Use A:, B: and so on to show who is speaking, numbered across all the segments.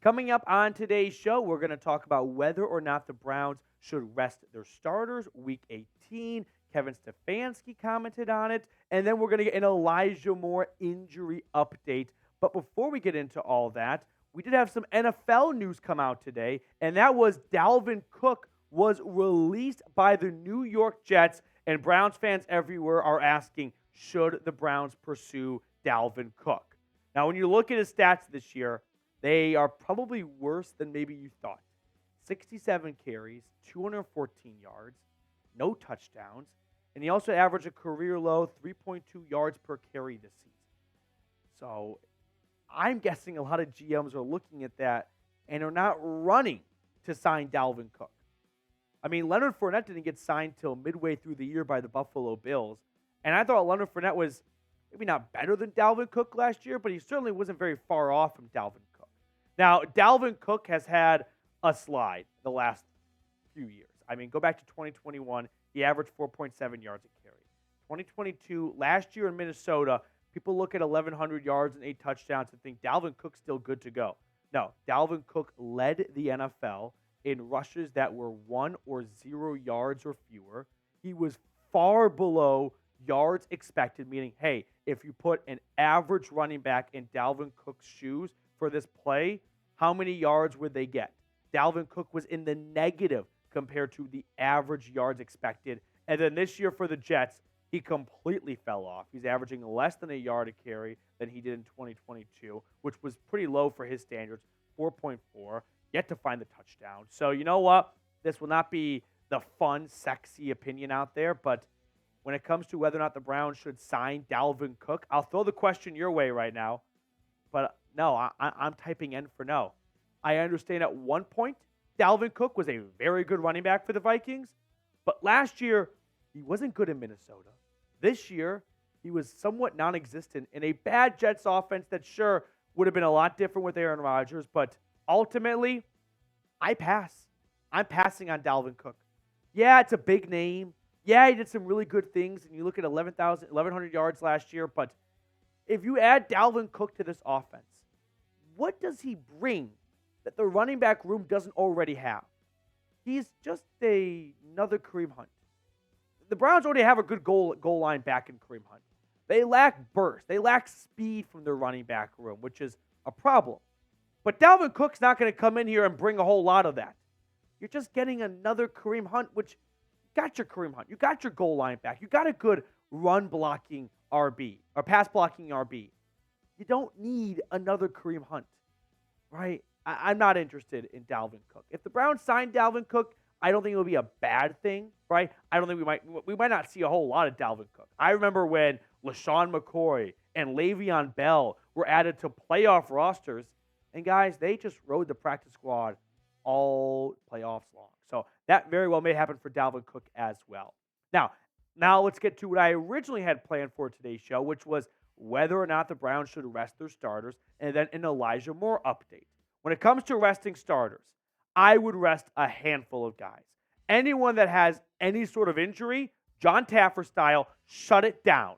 A: Coming up on today's show, we're going to talk about whether or not the Browns should rest their starters week 18. Kevin Stefanski commented on it. And then we're going to get an Elijah Moore injury update. But before we get into all that, we did have some NFL news come out today, and that was Dalvin Cook was released by the New York Jets, and Browns fans everywhere are asking, should the Browns pursue Dalvin Cook? Now, when you look at his stats this year, they are probably worse than maybe you thought. 67 carries, 214 yards, no touchdowns, and he also averaged a career low 3.2 yards per carry this season. So I'm guessing a lot of GMs are looking at that and are not running to sign Dalvin Cook. I mean, Leonard Fournette didn't get signed till midway through the year by the Buffalo Bills, and I thought Leonard Fournette was maybe not better than Dalvin Cook last year, but he certainly wasn't very far off from Dalvin Cook. Now, Dalvin Cook has had a slide the last few years. I mean, go back to 2021, he averaged 4.7 yards a carry. 2022, last year in Minnesota, people look at 1,100 yards and 8 touchdowns and think Dalvin Cook's still good to go. No, Dalvin Cook led the NFL in rushes that were 1 or 0 yards or fewer. He was far below yards expected, meaning, hey, if you put an average running back in Dalvin Cook's shoes for this play, how many yards would they get? Dalvin Cook was in the negative compared to the average yards expected. And then this year for the Jets, he completely fell off. He's averaging less than a yard a carry than he did in 2022, which was pretty low for his standards, 4.4, yet to find the touchdown. So you know what? This will not be the fun, sexy opinion out there, but when it comes to whether or not the Browns should sign Dalvin Cook, I'll throw the question your way right now, but no, I'm typing N for no. I understand at one point, Dalvin Cook was a very good running back for the Vikings, but last year, he wasn't good in Minnesota. This year, he was somewhat non-existent in a bad Jets offense that sure would have been a lot different with Aaron Rodgers, but ultimately, I pass. I'm passing on Dalvin Cook. Yeah, it's a big name. Yeah, he did some really good things, and you look at 1,100 yards last year, but if you add Dalvin Cook to this offense, what does he bring that the running back room doesn't already have? He's just another Kareem Hunt. The Browns already have a good goal line back in Kareem Hunt. They lack burst. They lack speed from their running back room, which is a problem. But Dalvin Cook's not going to come in here and bring a whole lot of that. You're just getting another Kareem Hunt, which you got your Kareem Hunt. You got your goal line back. You got a good run blocking RB or pass blocking RB. You don't need another Kareem Hunt, right? I'm not interested in Dalvin Cook. If the Browns sign Dalvin Cook, I don't think it would be a bad thing, right? I don't think we might not see a whole lot of Dalvin Cook. I remember when LaShawn McCoy and Le'Veon Bell were added to playoff rosters, and guys, they just rode the practice squad all playoffs long. So that very well may happen for Dalvin Cook as well. Now let's get to what I originally had planned for today's show, which was whether or not the Browns should rest their starters, and then an Elijah Moore update. When it comes to resting starters, I would rest a handful of guys. Anyone that has any sort of injury, John Taffer style, shut it down.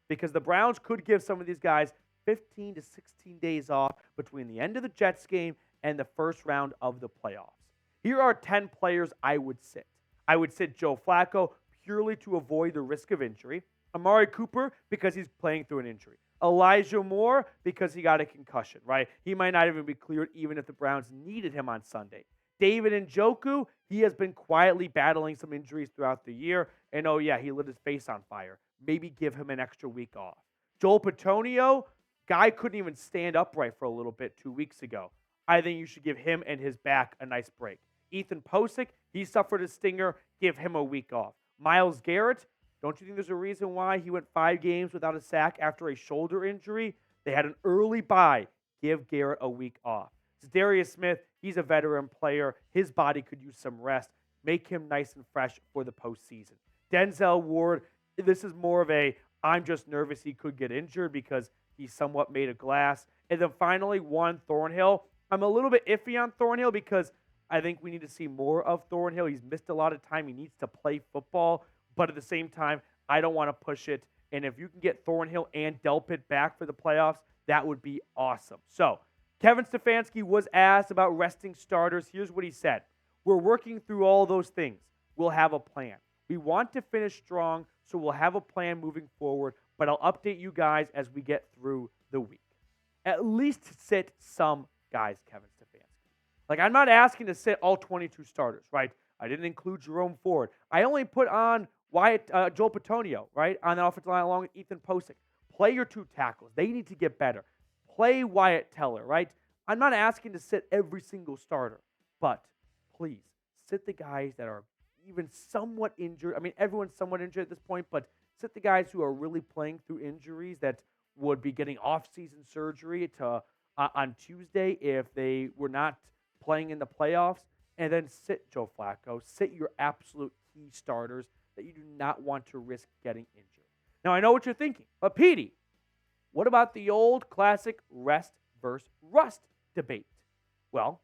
A: Because the Browns could give some of these guys 15 to 16 days off between the end of the Jets game and the first round of the playoffs. Here are 10 players I would sit. I would sit Joe Flacco purely to avoid the risk of injury. Amari Cooper because he's playing through an injury. Elijah Moore because he got a concussion, right? He might not even be cleared even if the Browns needed him on Sunday. David Njoku, he has been quietly battling some injuries throughout the year. And oh yeah, he lit his face on fire. Maybe give him an extra week off. Joel Petonio, guy couldn't even stand upright for a little bit 2 weeks ago. I think you should give him and his back a nice break. Ethan Posick, he suffered a stinger. Give him a week off. Myles Garrett, don't you think there's a reason why he went 5 games without a sack after a shoulder injury? They had an early bye. Give Garrett a week off. Darius Smith, he's a veteran player. His body could use some rest. Make him nice and fresh for the postseason. Denzel Ward, this is more of a, I'm just nervous he could get injured because he's somewhat made of glass. And then finally, Juan Thornhill. I'm a little bit iffy on Thornhill because I think we need to see more of Thornhill. He's missed a lot of time. He needs to play football. But at the same time, I don't want to push it. And if you can get Thornhill and Delpit back for the playoffs, that would be awesome. So Kevin Stefanski was asked about resting starters. Here's what he said. We're working through all those things. We'll have a plan. We want to finish strong, so we'll have a plan moving forward, but I'll update you guys as we get through the week. At least sit some guys, Kevin Stefanski. Like, I'm not asking to sit all 22 starters, right? I didn't include Jerome Ford. I only put on Joel Petonio, right, on the offensive line along with Ethan Posick. Play your two tackles. They need to get better. Play Wyatt Teller, right? I'm not asking to sit every single starter, but please sit the guys that are even somewhat injured. I mean, everyone's somewhat injured at this point, but sit the guys who are really playing through injuries that would be getting off-season surgery on Tuesday if they were not playing in the playoffs, and then sit Joe Flacco, sit your absolute key starters that you do not want to risk getting injured. Now, I know what you're thinking, but Petey, what about the old classic rest versus rust debate? Well,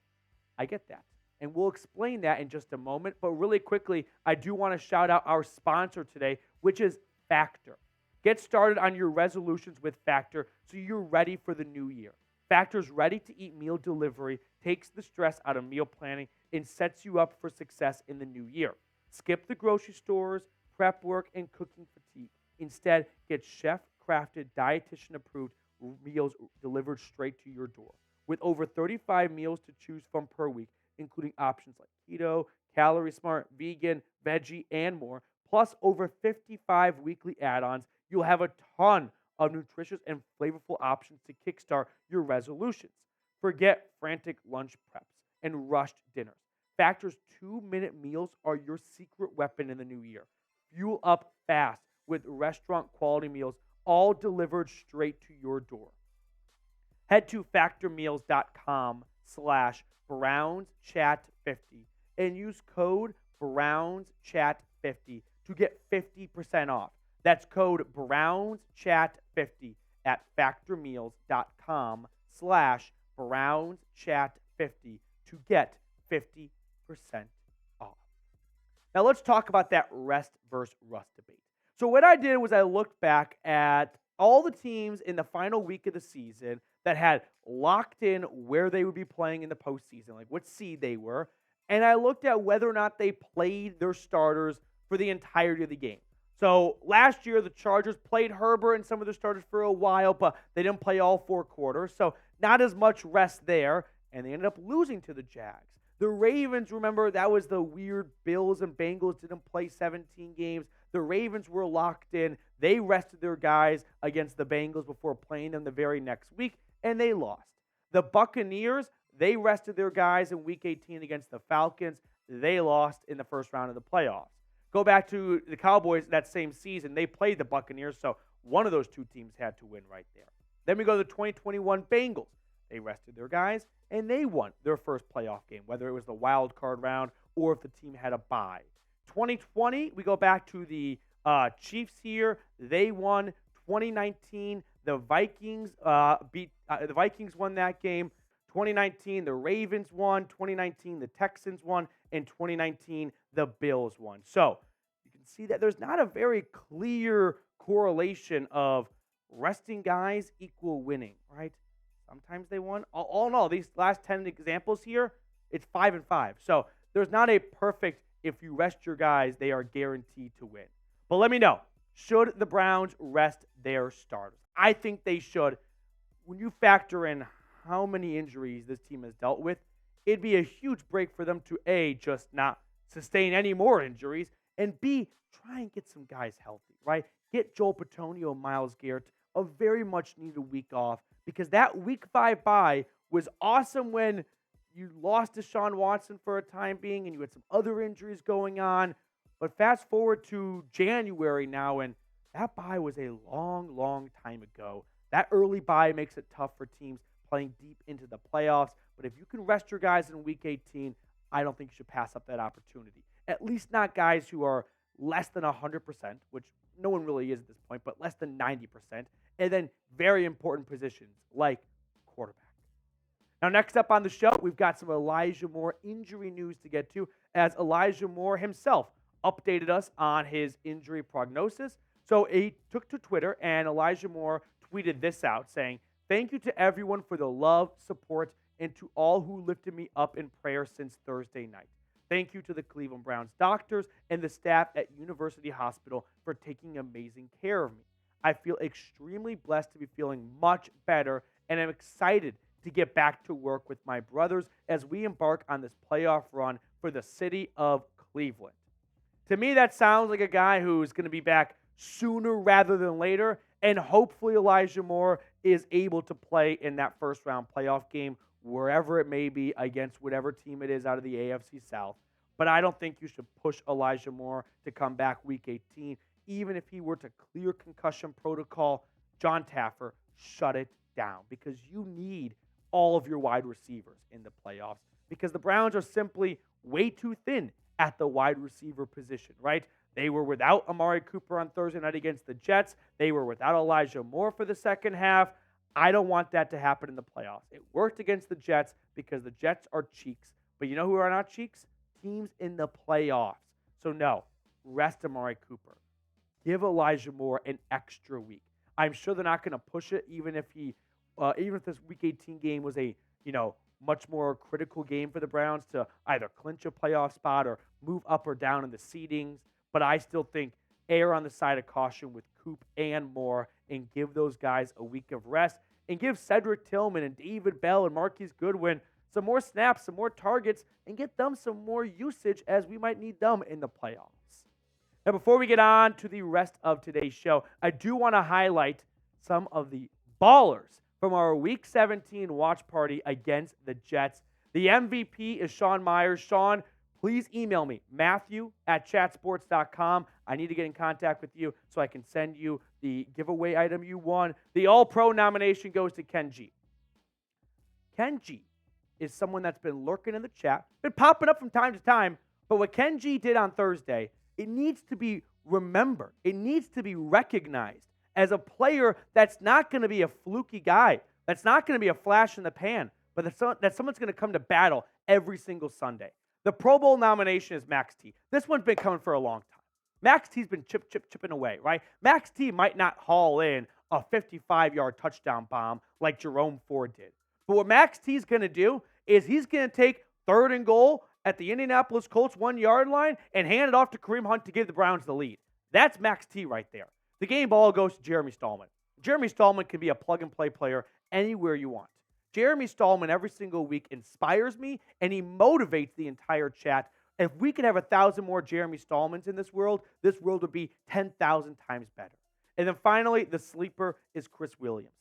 A: I get that, and we'll explain that in just a moment, but really quickly, I do want to shout out our sponsor today, which is Factor. Get started on your resolutions with Factor so you're ready for the new year. Factor's ready-to-eat meal delivery takes the stress out of meal planning and sets you up for success in the new year. Skip the grocery stores, prep work, and cooking fatigue. Instead, get chef-crafted, dietitian-approved meals delivered straight to your door. With over 35 meals to choose from per week, including options like keto, calorie smart, vegan, veggie, and more, plus over 55 weekly add-ons, you'll have a ton of nutritious and flavorful options to kickstart your resolutions. Forget frantic lunch preps and rushed dinners. Factor's 2-minute meals are your secret weapon in the new year. Fuel up fast with restaurant-quality meals, all delivered straight to your door. Head to factormeals.com/BrownsChat50 and use code BrownsChat50 to get 50% off. That's code BrownsChat50 at factormeals.com/BrownsChat50 to get 50% off. Now let's talk about that rest versus rust debate. So what I did was I looked back at all the teams in the final week of the season that had locked in where they would be playing in the postseason, like what seed they were, and I looked at whether or not they played their starters for the entirety of the game. So last year, the Chargers played Herbert and some of their starters for a while, but they didn't play all 4 quarters, so not as much rest there, and they ended up losing to the Jags. The Ravens, remember, that was the weird Bills and Bengals didn't play 17 games. The Ravens were locked in. They rested their guys against the Bengals before playing them the very next week, and they lost. The Buccaneers, they rested their guys in Week 18 against the Falcons. They lost in the first round of the playoffs. Go back to the Cowboys that same season. They played the Buccaneers, so one of those two teams had to win right there. Then we go to the 2021 Bengals. They rested their guys, and they won their first playoff game, whether it was the wild card round or if the team had a bye. 2020, we go back to the Chiefs here. They won. 2019, the Vikings the Vikings won that game. 2019, the Ravens won. 2019, the Texans won. And 2019, the Bills won. So you can see that there's not a very clear correlation of resting guys equal winning, right? Sometimes they won. All in all, these last 10 examples here, it's 5-5. So there's not a perfect, if you rest your guys, they are guaranteed to win. But let me know, should the Browns rest their starters? I think they should. When you factor in how many injuries this team has dealt with, it'd be a huge break for them to, A, just not sustain any more injuries, and B, try and get some guys healthy, right? Get Joel Petonio and Myles Garrett a very much needed week off, because that Week 5 bye was awesome when you lost Deshaun Watson for a time being and you had some other injuries going on. But fast forward to January now, and that bye was a long, long time ago. That early bye makes it tough for teams playing deep into the playoffs. But if you can rest your guys in Week 18, I don't think you should pass up that opportunity. At least not guys who are less than 100%, which no one really is at this point, but less than 90%. And then very important positions like quarterback. Now, next up on the show, we've got some Elijah Moore injury news to get to, as Elijah Moore himself updated us on his injury prognosis. So he took to Twitter, and Elijah Moore tweeted this out saying, Thank you to everyone for the love, support, and to all who lifted me up in prayer since Thursday night. Thank you to the Cleveland Browns doctors and the staff at University Hospital for taking amazing care of me. I feel extremely blessed to be feeling much better, and I'm excited to get back to work with my brothers as we embark on this playoff run for the city of Cleveland. To me, that sounds like a guy who's going to be back sooner rather than later, and hopefully Elijah Moore is able to play in that first-round playoff game, wherever it may be, against whatever team it is out of the AFC South. But I don't think you should push Elijah Moore to come back Week 18. Even if he were to clear concussion protocol, John Taffer, shut it down, because you need all of your wide receivers in the playoffs, because the Browns are simply way too thin at the wide receiver position, right? They were without Amari Cooper on Thursday night against the Jets. They were without Elijah Moore for the second half. I don't want that to happen in the playoffs. It worked against the Jets because the Jets are cheeks. But you know who are not cheeks? Teams in the playoffs. So no, rest Amari Cooper. Give Elijah Moore an extra week. I'm sure they're not going to push it, even if this Week 18 game was a much more critical game for the Browns to either clinch a playoff spot or move up or down in the seedings. But I still think err on the side of caution with Coop and Moore, and give those guys a week of rest, and give Cedric Tillman and David Bell and Marquise Goodwin some more snaps, some more targets, and get them some more usage, as we might need them in the playoffs. Now, before we get on to the rest of today's show, I do want to highlight some of the ballers from our Week 17 watch party against the Jets. The MVP is Sean Myers. Sean, please email me, Matthew@chatsports.com. I need to get in contact with you so I can send you the giveaway item you won. The All-Pro nomination goes to Ken G. Ken G is someone that's been lurking in the chat, been popping up from time to time, but what Ken G did on Thursday, it needs to be remembered. It needs to be recognized as a player that's not going to be a fluky guy, that's not going to be a flash in the pan, but that someone's going to come to battle every single Sunday. The Pro Bowl nomination is Max T. This one's been coming for a long time. Max T's been chipping away, right? Max T might not haul in a 55-yard touchdown bomb like Jerome Ford did. But what Max T's going to do is he's going to take 3rd and goal at the Indianapolis Colts 1-yard line and hand it off to Kareem Hunt to give the Browns the lead. That's Max T right there. The game ball goes to Jeremy Stallman. Jeremy Stallman can be a plug-and-play player anywhere you want. Jeremy Stallman every single week inspires me, and he motivates the entire chat. If we could have 1,000 more Jeremy Stallmans in this world would be 10,000 times better. And then finally, the sleeper is Chris Williams.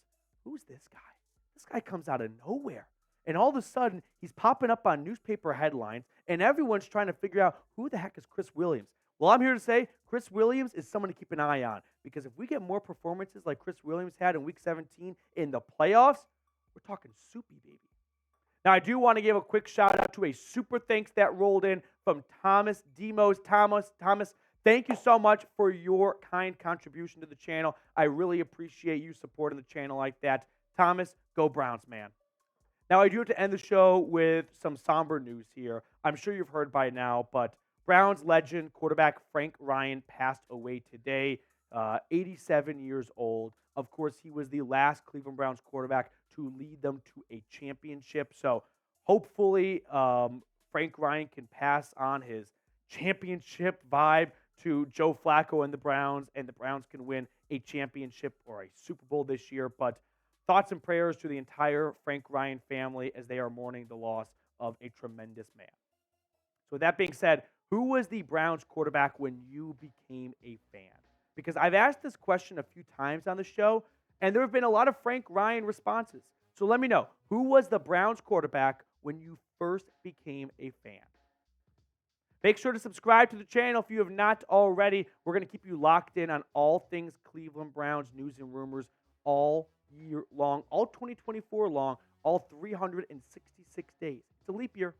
A: Who's this guy? This guy comes out of nowhere. And all of a sudden, he's popping up on newspaper headlines, and everyone's trying to figure out who the heck is Chris Williams. Well, I'm here to say Chris Williams is someone to keep an eye on, because if we get more performances like Chris Williams had in Week 17 in the playoffs, we're talking soupy, baby. Now, I do want to give a quick shout-out to a super thanks that rolled in from Thomas Demos. Thomas, thank you so much for your kind contribution to the channel. I really appreciate you supporting the channel like that. Thomas, go Browns, man. Now, I do have to end the show with some somber news here. I'm sure you've heard by now, but Browns legend quarterback Frank Ryan passed away today, 87 years old. Of course, he was the last Cleveland Browns quarterback to lead them to a championship. So hopefully Frank Ryan can pass on his championship vibe to Joe Flacco and the Browns can win a championship or a Super Bowl this year. But thoughts and prayers to the entire Frank Ryan family as they are mourning the loss of a tremendous man. So with that being said, who was the Browns quarterback when you became a fan? Because I've asked this question a few times on the show, and there have been a lot of Frank Ryan responses. So let me know, who was the Browns quarterback when you first became a fan? Make sure to subscribe to the channel if you have not already. We're going to keep you locked in on all things Cleveland Browns news and rumors all year long, all 2024 long, all 366 days. It's a leap year.